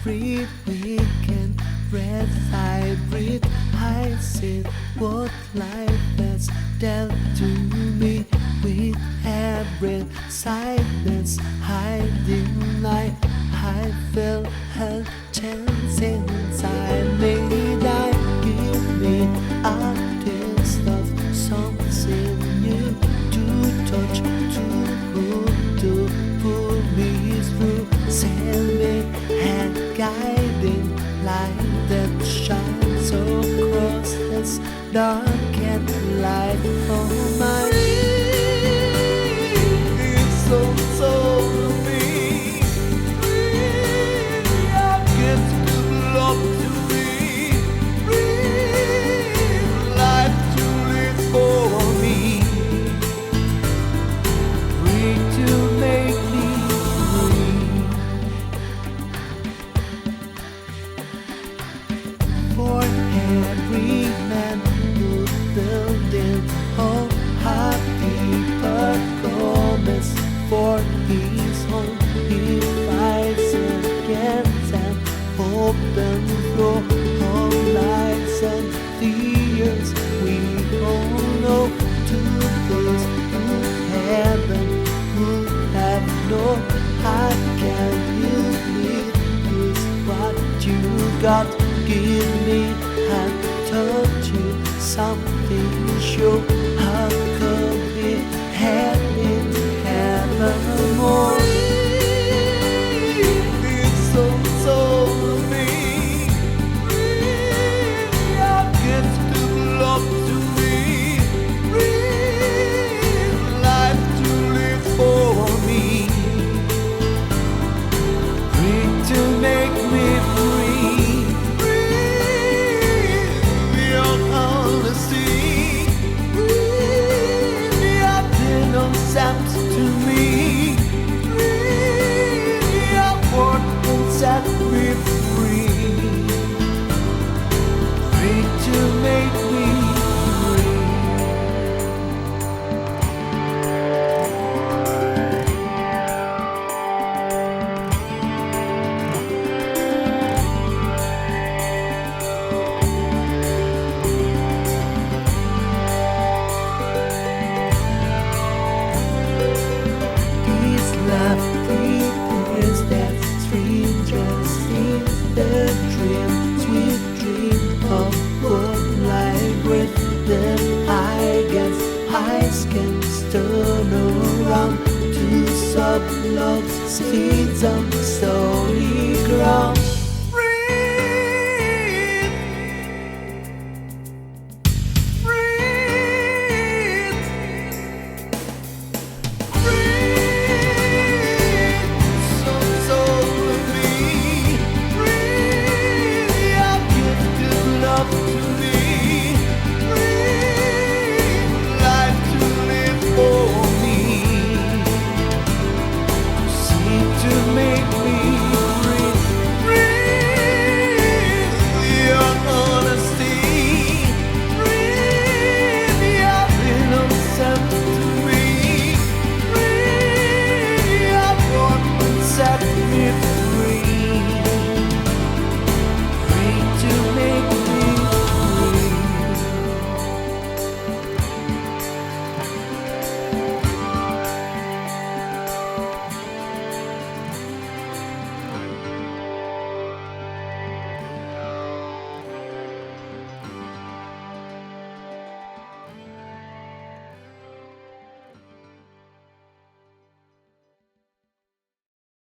breathe, we can breathe. I breathe, I see what life has dealt to me. With every silence hiding light, I feel a chance inside me. I give me a taste of something new to touch, to hold, to pull me through. Send me a guiding light that shines across this dark and light for my every man who building home happy performance for his home. He fights against an open floor of lights and fears. We all know to those who haven't, who have no heart. Can you use what you got? Give me and touch you something sure. How could be had in heaven more? It's so me. Your gift to belong to me. Life to live for me. Free to make me free. To me, your word can set me free, free to make me turn around to sub love's seeds on stony ground.